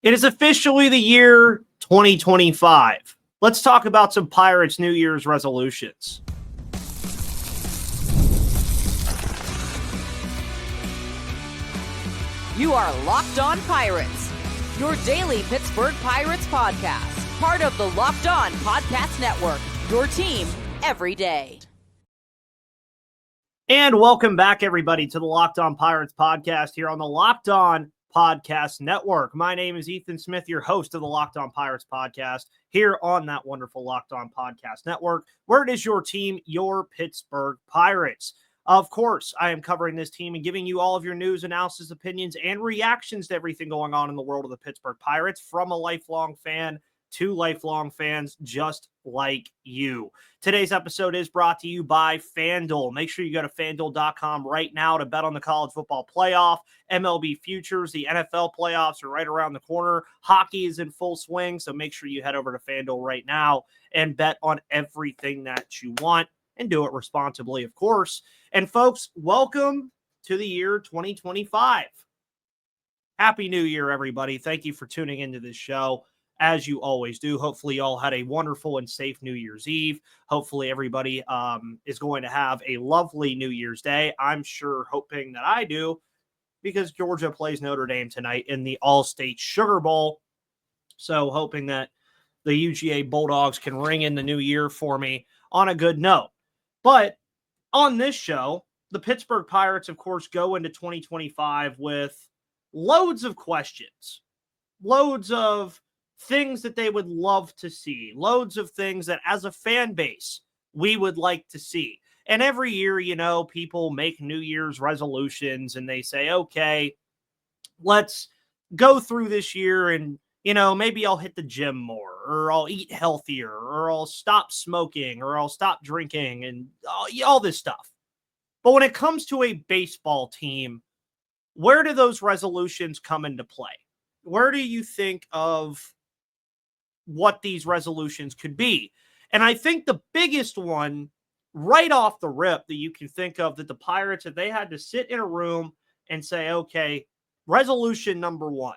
It is officially the year 2025. Let's talk about some Pirates New Year's resolutions. You are Locked On Pirates, your daily Pittsburgh Pirates podcast, part of the Locked On Podcast Network, your team every day. And welcome back, everybody, to the Locked On Pirates podcast here on the Locked On Podcast Network. My name is Ethan Smith, your host of the Locked On Pirates podcast here on that wonderful Locked On Podcast Network, where it is your team, your Pittsburgh Pirates. Of course, I am covering this team and giving you all of your news, analysis, opinions, and reactions to everything going on in the world of the Pittsburgh Pirates from a lifelong fan to lifelong fans just like you. Today's episode is brought to you by FanDuel. Make sure you go to FanDuel.com right now to bet on the college football playoff, MLB futures. The NFL playoffs are right around the corner. Hockey is in full swing, so make sure you head over to FanDuel right now and bet on everything that you want and do it responsibly, of course. And folks, welcome to the year 2025. Happy New Year, everybody. Thank you for tuning into this show. As you always do. Hopefully you all had a wonderful and safe New Year's Eve. Hopefully everybody is going to have a lovely New Year's Day. I'm sure hoping that I do, because Georgia plays Notre Dame tonight in the All-State Sugar Bowl. So hoping that the UGA Bulldogs can ring in the new year for me on a good note. But on this show, the Pittsburgh Pirates, of course, go into 2025 with loads of questions, loads of things that they would love to see, loads of things that as a fan base we would like to see. And every year, you know, people make New Year's resolutions and they say, okay, let's go through this year and, you know, maybe I'll hit the gym more, or I'll eat healthier, or I'll stop smoking, or I'll stop drinking, and all this stuff. But when it comes to a baseball team, where do those resolutions come into play? Where do you think of what these resolutions could be? And I think the biggest one right off the rip that you can think of, that the Pirates, if they had to sit in a room and say, okay, resolution number one,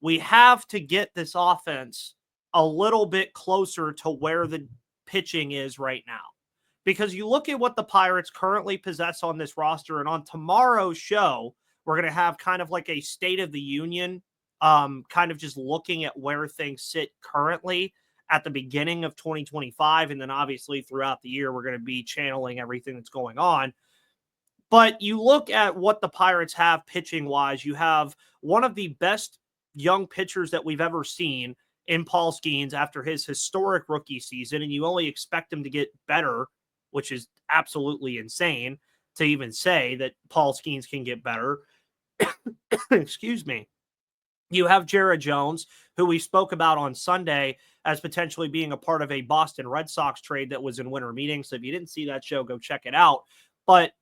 we have to get this offense a little bit closer to where the pitching is right now. Because you look at what the Pirates currently possess on this roster, and on tomorrow's show, we're going to have kind of like a State of the Union, kind of just looking at where things sit currently at the beginning of 2025. And then obviously throughout the year, we're going to be channeling everything that's going on. But you look at what the Pirates have pitching wise, you have one of the best young pitchers that we've ever seen in Paul Skeens after his historic rookie season. And you only expect him to get better, which is absolutely insane to even say that Paul Skeens can get better. Excuse me. You have Jared Jones, who we spoke about on Sunday as potentially being a part of a Boston Red Sox trade that was in winter meetings. So if you didn't see that show, go check it out. But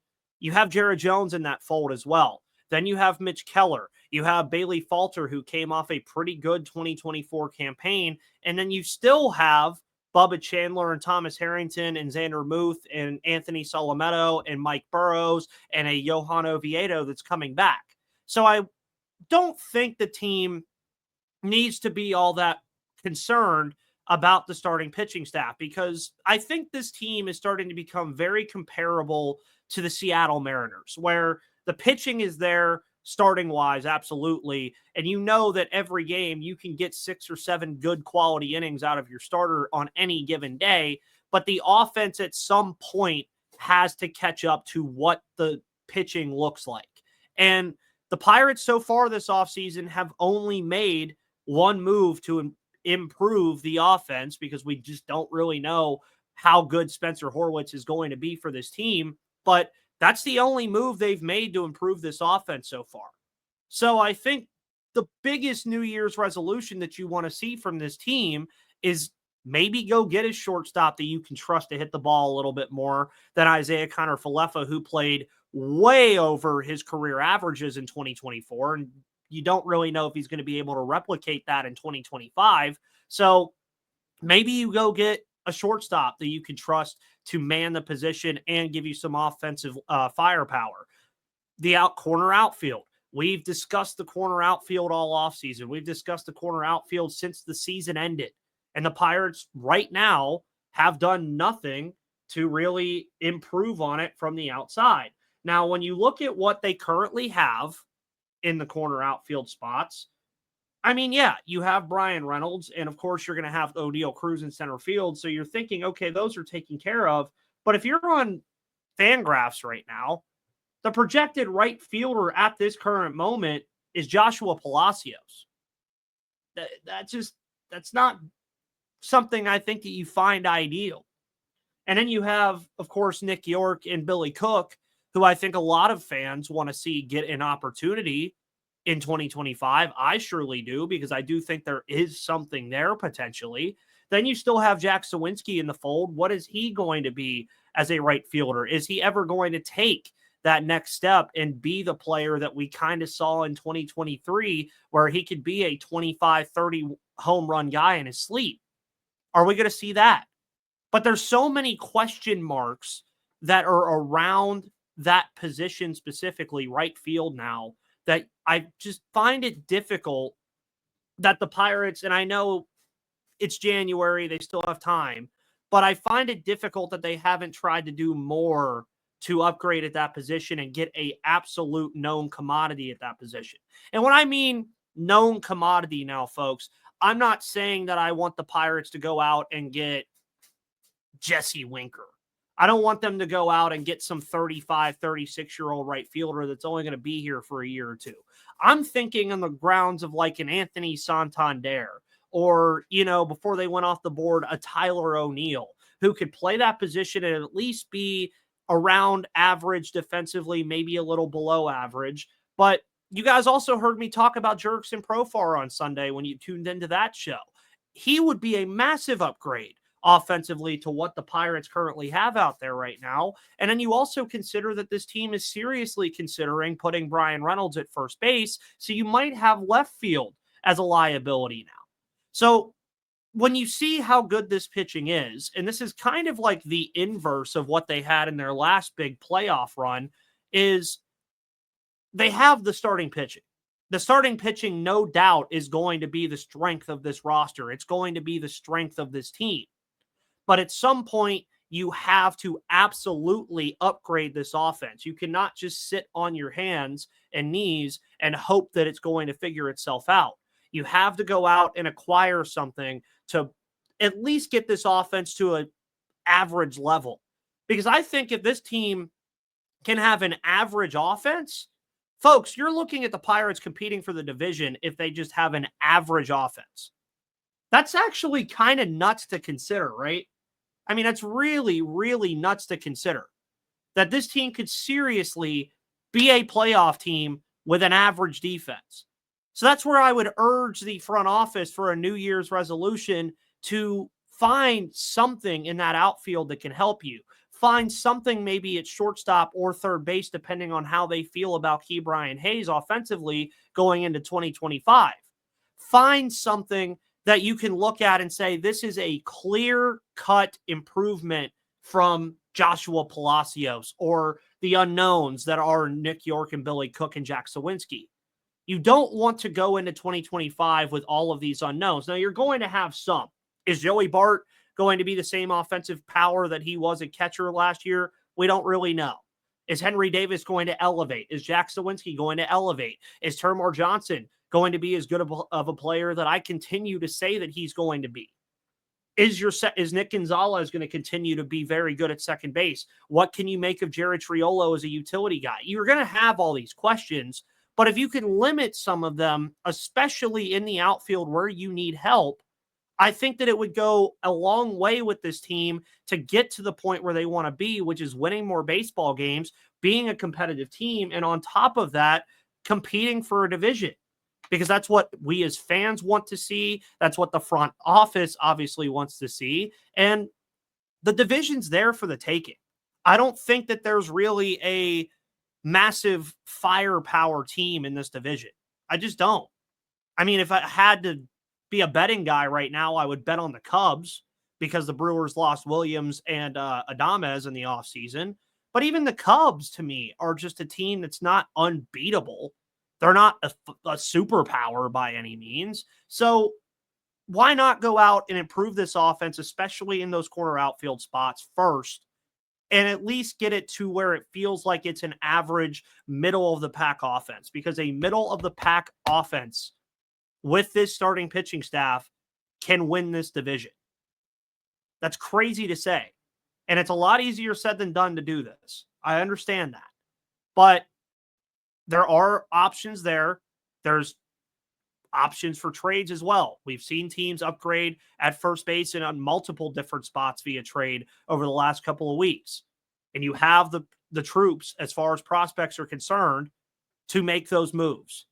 you have Jared Jones in that fold as well. Then you have Mitch Keller. You have Bailey Falter, who came off a pretty good 2024 campaign. And then you still have Bubba Chandler and Thomas Harrington and Xander Muth and Anthony Solometto and Mike Burrows and a Johan Oviedo that's coming back. So I don't think the team needs to be all that concerned about the starting pitching staff, because I think this team is starting to become very comparable to the Seattle Mariners, where the pitching is there starting wise, absolutely. And you know that every game you can get 6 or 7 good quality innings out of your starter on any given day, but the offense at some point has to catch up to what the pitching looks like. And the Pirates so far this offseason have only made one move to improve the offense, because we just don't really know how good Spencer Horwitz is going to be for this team. But that's the only move they've made to improve this offense so far. So I think the biggest New Year's resolution that you want to see from this team is maybe go get a shortstop that you can trust to hit the ball a little bit more than Isaiah Kiner-Falefa, who played way over his career averages in 2024. And you don't really know if he's going to be able to replicate that in 2025. So maybe you go get a shortstop that you can trust to man the position and give you some offensive firepower. The corner outfield. We've discussed the corner outfield all offseason. We've discussed the corner outfield since the season ended. And the Pirates right now have done nothing to really improve on it from the outside. Now, when you look at what they currently have in the corner outfield spots, I mean, yeah, you have Brian Reynolds, and of course you're going to have O'Neal Cruz in center field. So you're thinking, okay, those are taken care of. But if you're on FanGraphs right now, the projected right fielder at this current moment is Joshua Palacios. That's not something I think that you find ideal. And then you have, of course, Nick York and Billy Cook, who I think a lot of fans want to see get an opportunity in 2025. I surely do, because I do think there is something there potentially. Then you still have Jack Sawinski in the fold. What is he going to be as a right fielder? Is he ever going to take that next step and be the player that we kind of saw in 2023, where he could be a 25, 30 home run guy in his sleep? Are we going to see that? But there's so many question marks that are around that position, specifically right field now, that I just find it difficult that the Pirates, and I know it's January, they still have time, but I find it difficult that they haven't tried to do more to upgrade at that position and get a absolute known commodity at that position. And when I mean known commodity now, folks, I'm not saying that I want the Pirates to go out and get Jesse Winker. I don't want them to go out and get some 35, 36-year-old right fielder that's only going to be here for a year or two. I'm thinking on the grounds of like an Anthony Santander, or, before they went off the board, a Tyler O'Neill, who could play that position and at least be around average defensively, maybe a little below average. But you guys also heard me talk about Jurickson Profar on Sunday when you tuned into that show. He would be a massive upgrade offensively to what the Pirates currently have out there right now. And then you also consider that this team is seriously considering putting Brian Reynolds at first base. So you might have left field as a liability now. So when you see how good this pitching is, and this is kind of like the inverse of what they had in their last big playoff run, is they have the starting pitching. The starting pitching, no doubt, is going to be the strength of this roster. It's going to be the strength of this team. But at some point, you have to absolutely upgrade this offense. You cannot just sit on your hands and knees and hope that it's going to figure itself out. You have to go out and acquire something to at least get this offense to an average level. Because I think if this team can have an average offense, folks, you're looking at the Pirates competing for the division if they just have an average offense. That's actually kind of nuts to consider, right? I mean, that's really, really nuts to consider that this team could seriously be a playoff team with an average defense. So that's where I would urge the front office for a New Year's resolution to find something in that outfield that can help you. Find something maybe at shortstop or third base, depending on how they feel about Ke'Bryan Hayes offensively going into 2025. Find something that you can look at and say, this is a clear-cut improvement from Joshua Palacios or the unknowns that are Nick York and Billy Cook and Jack Sawinski. You don't want to go into 2025 with all of these unknowns. Now, you're going to have some. Is Joey Bart going to be the same offensive power that he was at catcher last year? We don't really know. Is Henry Davis going to elevate? Is Jack Sawinski going to elevate? Is Termar Johnson going to be as good of a player that I continue to say that he's going to be? Is Nick Gonzalez going to continue to be very good at second base? What can you make of Jared Triolo as a utility guy? You're going to have all these questions, but if you can limit some of them, especially in the outfield where you need help, I think that it would go a long way with this team to get to the point where they want to be, which is winning more baseball games, being a competitive team, and on top of that, competing for a division. Because that's what we as fans want to see. That's what the front office obviously wants to see. And the division's there for the taking. I don't think that there's really a massive firepower team in this division. I just don't. I mean, if I had to be a betting guy right now, I would bet on the Cubs because the Brewers lost Williams and Adames in the offseason. But even the Cubs, to me, are just a team that's not unbeatable. They're not a superpower by any means. So why not go out and improve this offense, especially in those corner outfield spots first, and at least get it to where it feels like it's an average middle of the pack offense? Because a middle of the pack offense with this starting pitching staff can win this division. That's crazy to say. And it's a lot easier said than done to do this. I understand that. But there are options there. There's options for trades as well. We've seen teams upgrade at first base and on multiple different spots via trade over the last couple of weeks. And you have the troops, as far as prospects are concerned, to make those moves.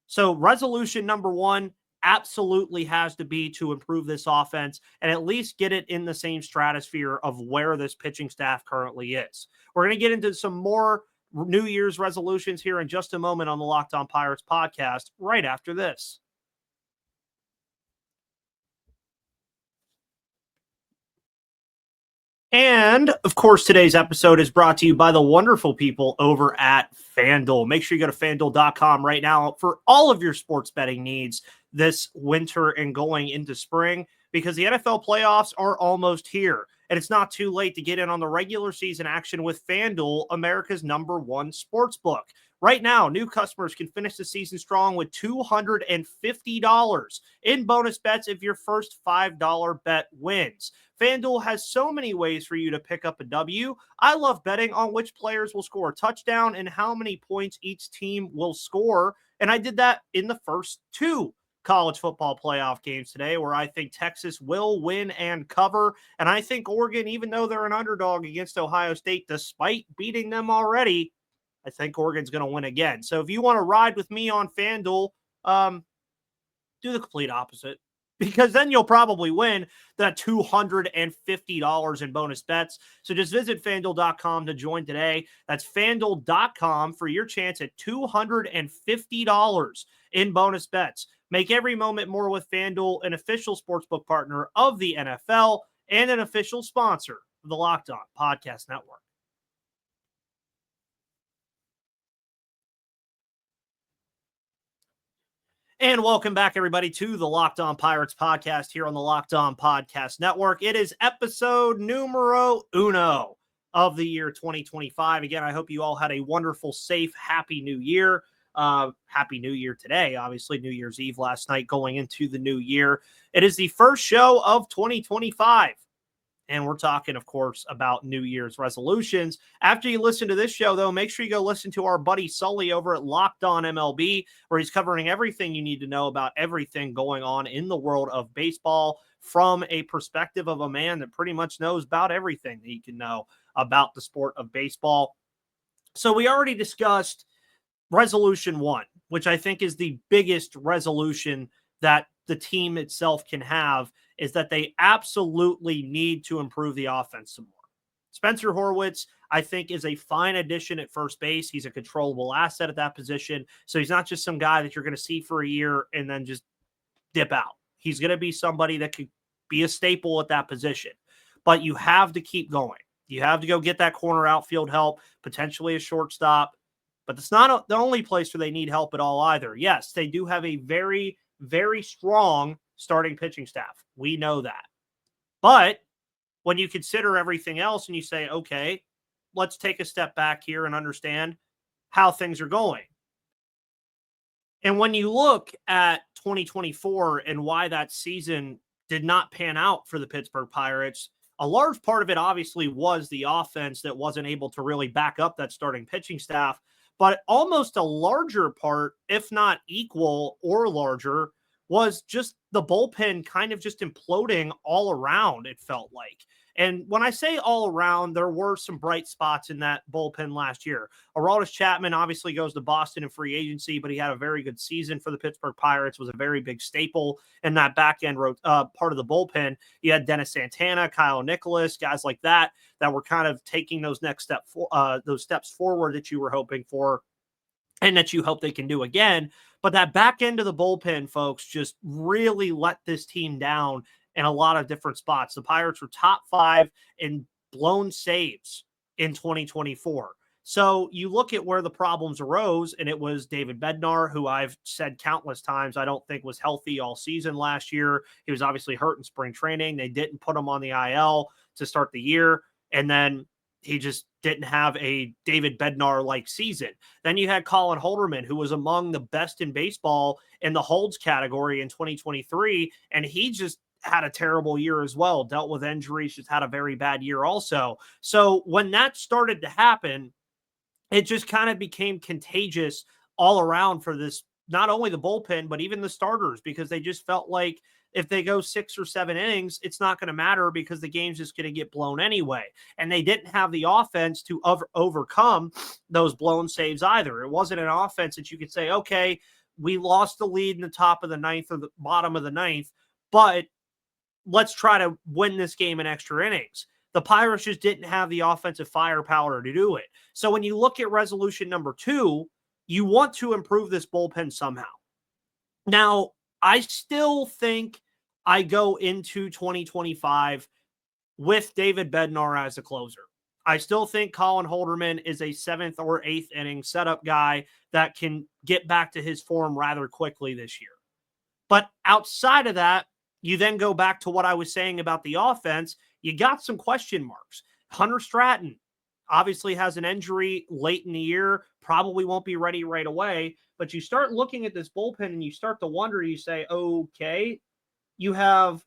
So resolution number one absolutely has to be to improve this offense and at least get it in the same stratosphere of where this pitching staff currently is. We're going to get into some more New Year's resolutions here in just a moment on the Locked On Pirates podcast right after this. And, of course, today's episode is brought to you by the wonderful people over at FanDuel. Make sure you go to FanDuel.com right now for all of your sports betting needs this winter and going into spring, because the NFL playoffs are almost here. And it's not too late to get in on the regular season action with FanDuel, America's #1 sports book. Right now, new customers can finish the season strong with $250 in bonus bets if your first $5 bet wins. FanDuel has so many ways for you to pick up a W. I love betting on which players will score a touchdown and how many points each team will score. And I did that in the first 2 college football playoff games today, where I think Texas will win and cover. And I think Oregon, even though they're an underdog against Ohio State, despite beating them already, I think Oregon's going to win again. So if you want to ride with me on FanDuel, do the complete opposite, because then you'll probably win that $250 in bonus bets. So just visit FanDuel.com to join today. That's FanDuel.com for your chance at $250 in bonus bets. Make every moment more with FanDuel, an official sportsbook partner of the NFL and an official sponsor of the Locked On Podcast Network. And welcome back, everybody, to the Locked On Pirates podcast here on the Locked On Podcast Network. It is episode numero uno of the year 2025. Again, I hope you all had a wonderful, safe, happy new year. Happy New Year today. Obviously, New Year's Eve last night going into the new year. It is the first show of 2025. And we're talking, of course, about New Year's resolutions. After you listen to this show, though, make sure you go listen to our buddy Sully over at Locked On MLB, where he's covering everything you need to know about everything going on in the world of baseball from a perspective of a man that pretty much knows about everything that he can know about the sport of baseball. So we already discussed resolution 1, which I think is the biggest resolution that the team itself can have, is that they absolutely need to improve the offense some more. Spencer Horwitz, I think, is a fine addition at first base. He's a controllable asset at that position. So he's not just some guy that you're going to see for a year and then just dip out. He's going to be somebody that could be a staple at that position. But you have to keep going. You have to go get that corner outfield help, potentially a shortstop. But it's not the only place where they need help at all either. Yes, they do have a very, very strong starting pitching staff. We know that. But when you consider everything else and you say, okay, let's take a step back here and understand how things are going. And when you look at 2024 and why that season did not pan out for the Pittsburgh Pirates, a large part of it obviously was the offense that wasn't able to really back up that starting pitching staff. But almost a larger part, if not equal or larger, was just the bullpen kind of just imploding all around, it felt like. And when I say all around, there were some bright spots in that bullpen last year. Aroldis Chapman obviously goes to Boston in free agency, but he had a very good season for the Pittsburgh Pirates, was a very big staple in that back end part of the bullpen. You had Dennis Santana, Kyle Nicholas, guys like that were kind of taking those those steps forward that you were hoping for and that you hope they can do again. But that back end of the bullpen, folks, just really let this team down in a lot of different spots. The Pirates were top 5 in blown saves in 2024. So you look at where the problems arose, and it was David Bednar, who I've said countless times I don't think was healthy all season last year. He was obviously hurt in spring training. They didn't put him on the IL to start the year, and then he just didn't have a David Bednar-like season. Then you had Colin Holderman, who was among the best in baseball in the holds category in 2023, and he just had a terrible year as well, dealt with injuries, just had a very bad year also. So when that started to happen, it just kind of became contagious all around for this, not only the bullpen, but even the starters, because they just felt like if they go 6 or 7 innings, it's not going to matter because the game's just going to get blown anyway. And they didn't have the offense to overcome those blown saves either. It wasn't an offense that you could say, okay, we lost the lead in the top of the ninth or the bottom of the ninth, but let's try to win this game in extra innings. The Pirates just didn't have the offensive firepower to do it. So when you look at resolution number 2, you want to improve this bullpen somehow. Now, I still think I go into 2025 with David Bednar as a closer. I still think Colin Holderman is a 7th or 8th inning setup guy that can get back to his form rather quickly this year. But outside of that, you then go back to what I was saying about the offense. You got some question marks. Hunter Stratton obviously has an injury late in the year, probably won't be ready right away. But you start looking at this bullpen and you start to wonder, you say, okay, you have,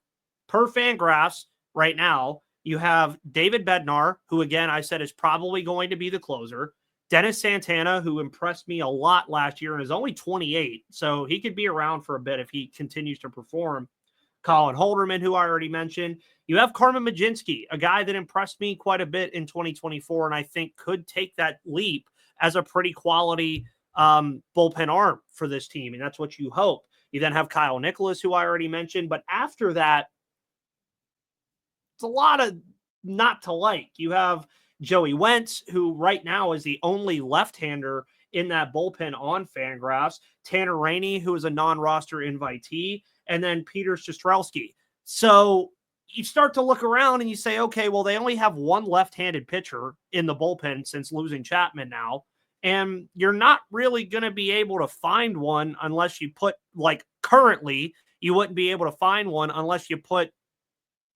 per Fangraphs right now, you have David Bednar, who again, I said is probably going to be the closer. Dennis Santana, who impressed me a lot last year and is only 28. So he could be around for a bit if he continues to perform. Colin Holderman, who I already mentioned. You have Carmen Mlodzinski, a guy that impressed me quite a bit in 2024, and I think could take that leap as a pretty quality bullpen arm for this team, and that's what you hope. You then have Kyle Nicholas, who I already mentioned, but after that, it's a lot of not to like. You have Joey Wentz, who right now is the only left-hander in that bullpen on Fangraphs. Tanner Rainey, who is a non-roster invitee, and then Peter Strzelecki. So you start to look around and you say, okay, well, they only have one left-handed pitcher in the bullpen since losing Chapman now. And you're not really going to be able to find one unless you put, like currently, you wouldn't be able to find one unless you put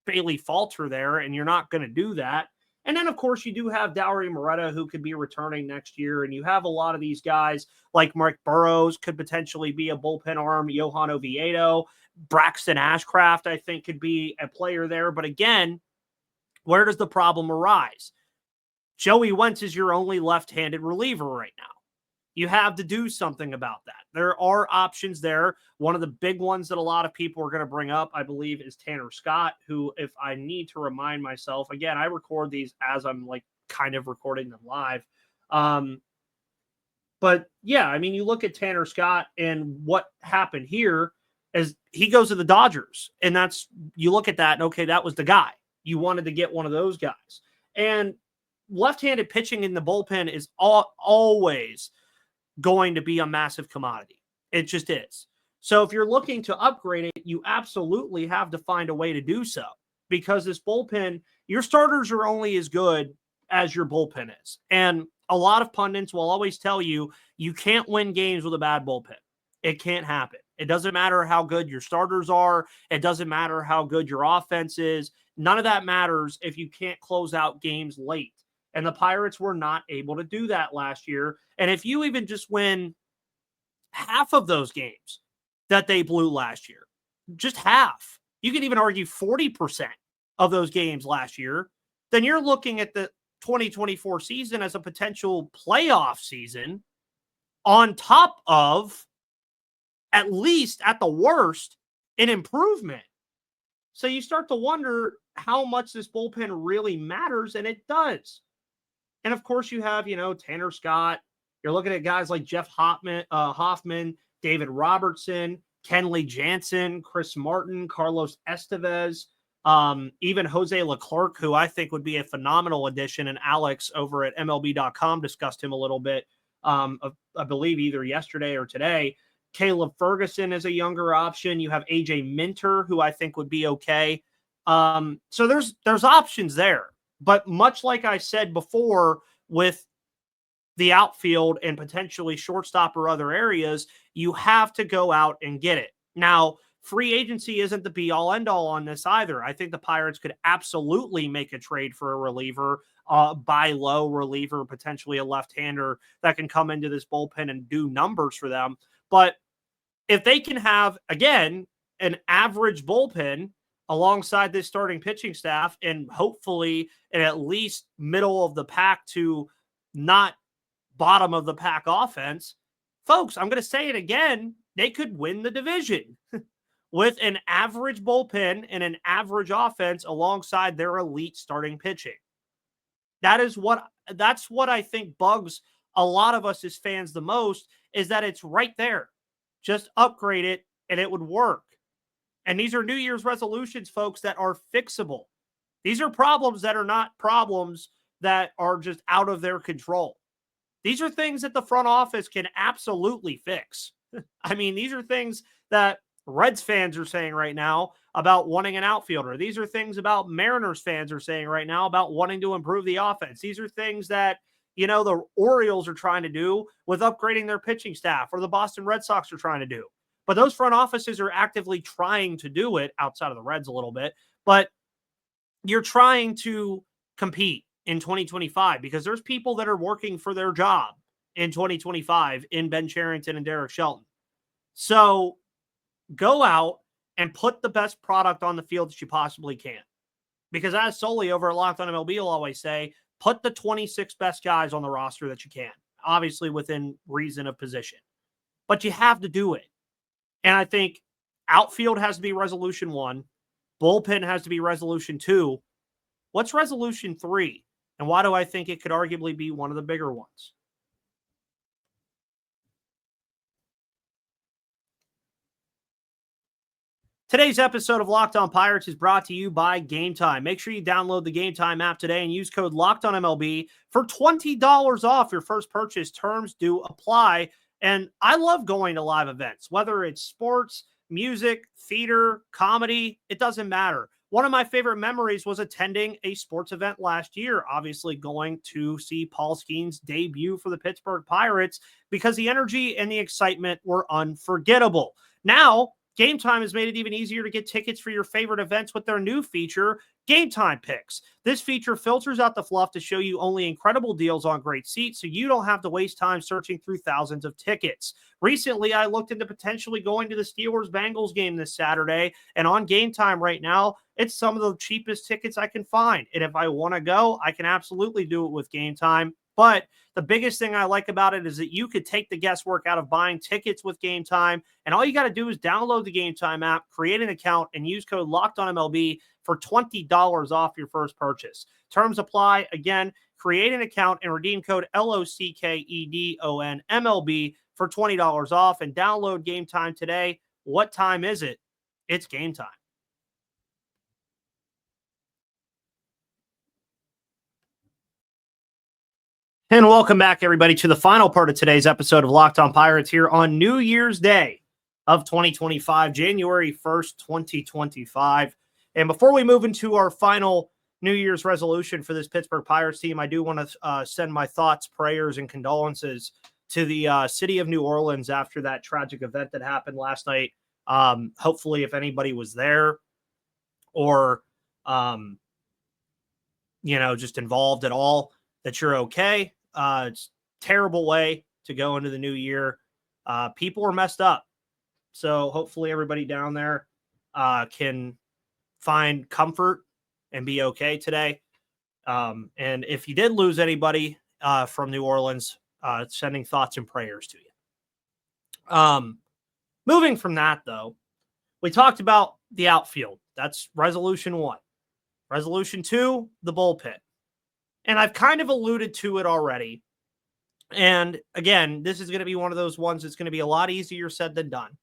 Bailey Falter there, and you're not going to do that. And then, of course, you do have Dowry Moretta, who could be returning next year. And you have a lot of these guys like Mark Burrows could potentially be a bullpen arm. Johan Oviedo, Braxton Ashcraft, I think, could be a player there. But again, where does the problem arise? Joey Wentz is your only left-handed reliever right now. You have to do something about that. There are options there. One of the big ones that a lot of people are going to bring up, I believe, is Tanner Scott, who, if I need to remind myself, again, I record these as I'm like kind of recording them live. But yeah, I mean, you look at Tanner Scott and what happened here is he goes to the Dodgers, and that's, you look at that and okay, that was the guy. You wanted to get one of those guys. And left-handed pitching in the bullpen is always going to be a massive commodity. It just is. So if you're looking to upgrade it, you absolutely have to find a way to do so, because this bullpen, your starters are only as good as your bullpen is. And a lot of pundits will always tell you, you can't win games with a bad bullpen. It can't happen. It doesn't matter how good your starters are. It doesn't matter how good your offense is. None of that matters if you can't close out games late. And the Pirates were not able to do that last year. And if you even just win half of those games that they blew last year, just half, you can even argue 40% of those games last year, then you're looking at the 2024 season as a potential playoff season on top of, at least at the worst, an improvement. So you start to wonder how much this bullpen really matters, and it does. And of course, you have, Tanner Scott. You're looking at guys like Jeff Hoffman, David Robertson, Kenley Jansen, Chris Martin, Carlos Estevez, even Jose Leclerc, who I think would be a phenomenal addition. And Alex over at MLB.com discussed him a little bit, I believe either yesterday or today. Caleb Ferguson is a younger option. You have AJ Minter, who I think would be okay. So there's options there. But much like I said before with the outfield and potentially shortstop or other areas, you have to go out and get it. Now, free agency isn't the be-all, end-all on this either. I think the Pirates could absolutely make a trade for a reliever, buy low reliever, potentially a left-hander that can come into this bullpen and do numbers for them. But if they can have, again, an average bullpen alongside this starting pitching staff and hopefully an at least middle of the pack to not bottom of the pack offense, folks, I'm going to say it again, they could win the division with an average bullpen and an average offense alongside their elite starting pitching. That's what I think bugs a lot of us as fans the most, is that it's right there. Just upgrade it and it would work. And these are New Year's resolutions, folks, that are fixable. These are problems that are not problems that are just out of their control. These are things that the front office can absolutely fix. I mean, these are things that Reds fans are saying right now about wanting an outfielder. These are things about Mariners fans are saying right now about wanting to improve the offense. These are things that, the Orioles are trying to do with upgrading their pitching staff, or the Boston Red Sox are trying to do. But those front offices are actively trying to do it, outside of the Reds a little bit. But you're trying to compete in 2025 because there's people that are working for their job in 2025 in Ben Cherington and Derek Shelton. So go out and put the best product on the field that you possibly can. Because as Sully over at Locked On MLB will always say, put the 26 best guys on the roster that you can, obviously within reason of position. But you have to do it. And I think outfield has to be resolution 1. Bullpen has to be resolution 2. What's resolution 3? And why do I think it could arguably be one of the bigger ones? Today's episode of Locked On Pirates is brought to you by Game Time. Make sure you download the Game Time app today and use code LOCKEDONMLB for $20 off your first purchase. Terms do apply. And I love going to live events, whether it's sports, music, theater, comedy, it doesn't matter. One of my favorite memories was attending a sports event last year, obviously going to see Paul Skeens' debut for the Pittsburgh Pirates, because the energy and the excitement were unforgettable. Now, Game Time has made it even easier to get tickets for your favorite events with their new feature, Game Time Picks. This feature filters out the fluff to show you only incredible deals on great seats, so you don't have to waste time searching through thousands of tickets. Recently, I looked into potentially going to the Steelers-Bengals game this Saturday, and on Game Time right now, it's some of the cheapest tickets I can find. And if I want to go, I can absolutely do it with Game Time. But the biggest thing I like about it is that you could take the guesswork out of buying tickets with Game Time, and all you got to do is download the Game Time app, create an account, and use code LOCKEDONMLB for $20 off your first purchase. Terms apply. Again, create an account and redeem code LOCKEDONMLB for $20 off, and download Game Time today. What time is it? It's Game Time. And welcome back, everybody, to the final part of today's episode of Locked On Pirates here on New Year's Day of 2025, January 1st, 2025. And before we move into our final New Year's resolution for this Pittsburgh Pirates team, I do want to send my thoughts, prayers, and condolences to the city of New Orleans after that tragic event that happened last night. Hopefully, if anybody was there or, just involved at all, that you're okay. It's a terrible way to go into the new year. People are messed up. So hopefully everybody down there can find comfort and be okay today. And if you did lose anybody from New Orleans, sending thoughts and prayers to you. Moving from that, though, we talked about the outfield. That's resolution 1. Resolution 2, the bullpen. And I've kind of alluded to it already. And again, this is going to be one of those ones that's going to be a lot easier said than done.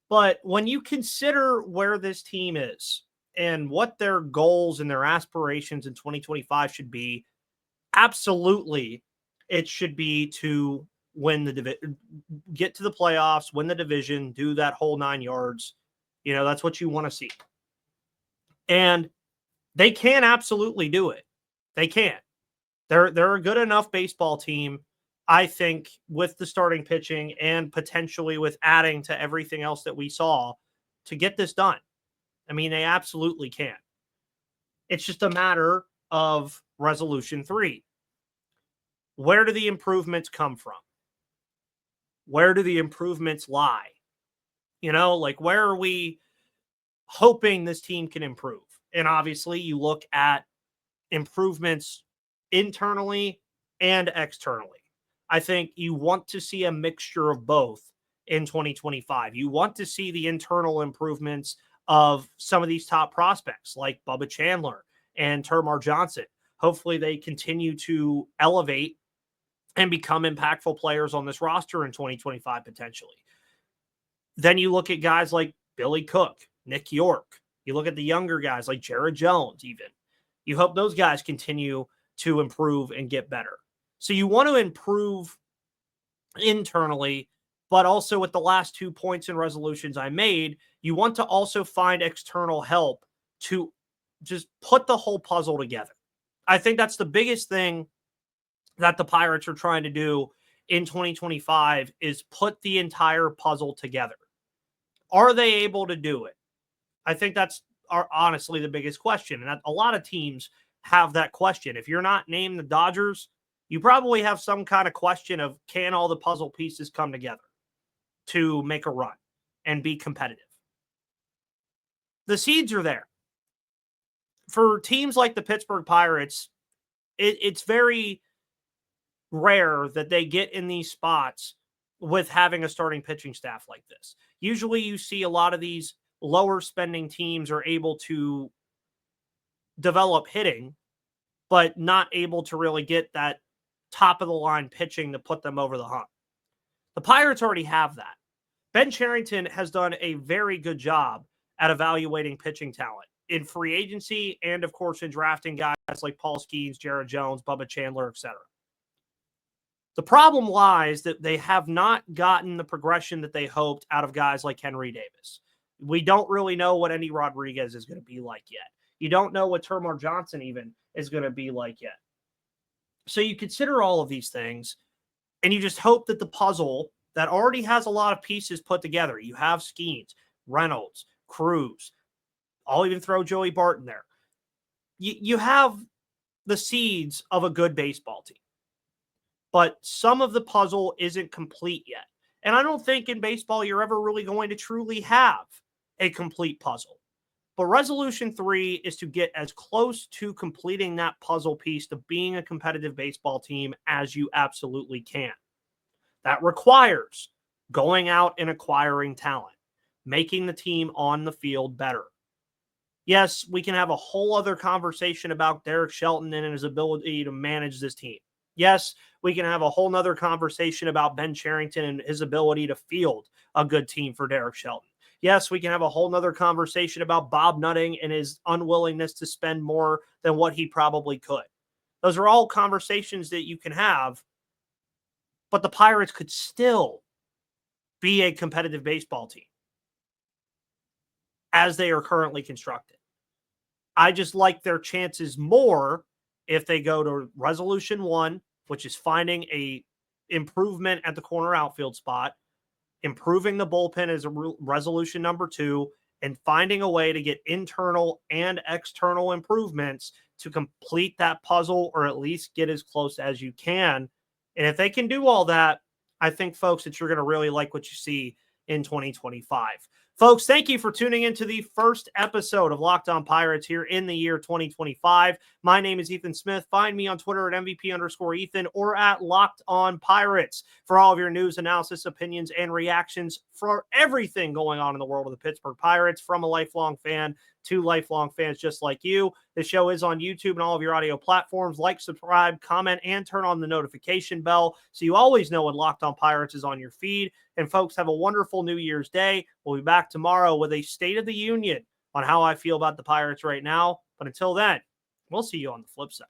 But when you consider where this team is and what their goals and their aspirations in 2025 should be, absolutely it should be to win the division, get to the playoffs, win the division, do that whole 9 yards. That's what you want to see. And they can absolutely do it. They can. They're a good enough baseball team I think with the starting pitching and potentially with adding to everything else that we saw to get this done. I mean, they absolutely can. It's just a matter of resolution 3. Where do the improvements come from? Where do the improvements lie? Like where are we hoping this team can improve? And obviously you look at improvements internally and externally. I think you want to see a mixture of both in 2025. You want to see the internal improvements of some of these top prospects like Bubba Chandler and Termarr Johnson. Hopefully they continue to elevate and become impactful players on this roster in 2025 potentially. Then you look at guys like Billy Cook, Nick York. You look at the younger guys like Jared Jones even. You hope those guys continue to improve and get better. So you want to improve internally, but also with the last 2 points and resolutions I made, you want to also find external help to just put the whole puzzle together. I think that's the biggest thing that the Pirates are trying to do in 2025 is put the entire puzzle together. Are they able to do it? I think that's honestly the biggest question. And a lot of teams have that question. If you're not named the Dodgers, you probably have some kind of question of can all the puzzle pieces come together to make a run and be competitive? The seeds are there. For teams like the Pittsburgh Pirates, it's very rare that they get in these spots with having a starting pitching staff like this. Usually you see a lot of these lower spending teams are able to develop hitting, but not able to really get that top of the line pitching to put them over the hump. The Pirates already have that. Ben Cherington has done a very good job at evaluating pitching talent in free agency and, of course, in drafting guys like Paul Skeens, Jared Jones, Bubba Chandler, etc. The problem lies that they have not gotten the progression that they hoped out of guys like Henry Davis. We don't really know what Endy Rodriguez is going to be like yet. You don't know what Termarr Johnson even is going to be like yet. So you consider all of these things, and you just hope that the puzzle that already has a lot of pieces put together, you have Skeens, Reynolds, Cruz, I'll even throw Joey Barton there. You have the seeds of a good baseball team. But some of the puzzle isn't complete yet. And I don't think in baseball you're ever really going to truly have a complete puzzle. But resolution 3 is to get as close to completing that puzzle piece to being a competitive baseball team as you absolutely can. That requires going out and acquiring talent, making the team on the field better. Yes, we can have a whole other conversation about Derek Shelton and his ability to manage this team. Yes, we can have a whole nother conversation about Ben Cherington and his ability to field a good team for Derek Shelton. Yes, we can have a whole nother conversation about Bob Nutting and his unwillingness to spend more than what he probably could. Those are all conversations that you can have, but the Pirates could still be a competitive baseball team as they are currently constructed. I just like their chances more if they go to resolution 1, which is finding a improvement at the corner outfield spot, improving the bullpen as a resolution number 2, and finding a way to get internal and external improvements to complete that puzzle or at least get as close as you can. And if they can do all that, I think, folks, that you're going to really like what you see in 2025. Folks, thank you for tuning into the first episode of Locked On Pirates here in the year 2025. My name is Ethan Smith. Find me on Twitter at MVP_Ethan or at Locked On Pirates for all of your news, analysis, opinions, and reactions for everything going on in the world of the Pittsburgh Pirates from a lifelong fan to lifelong fans just like you. The show is on YouTube and all of your audio platforms. Like, subscribe, comment, and turn on the notification bell so you always know when Locked On Pirates is on your feed. And folks, have a wonderful New Year's Day. We'll be back tomorrow with a State of the Union on how I feel about the Pirates right now. But until then, we'll see you on the flip side.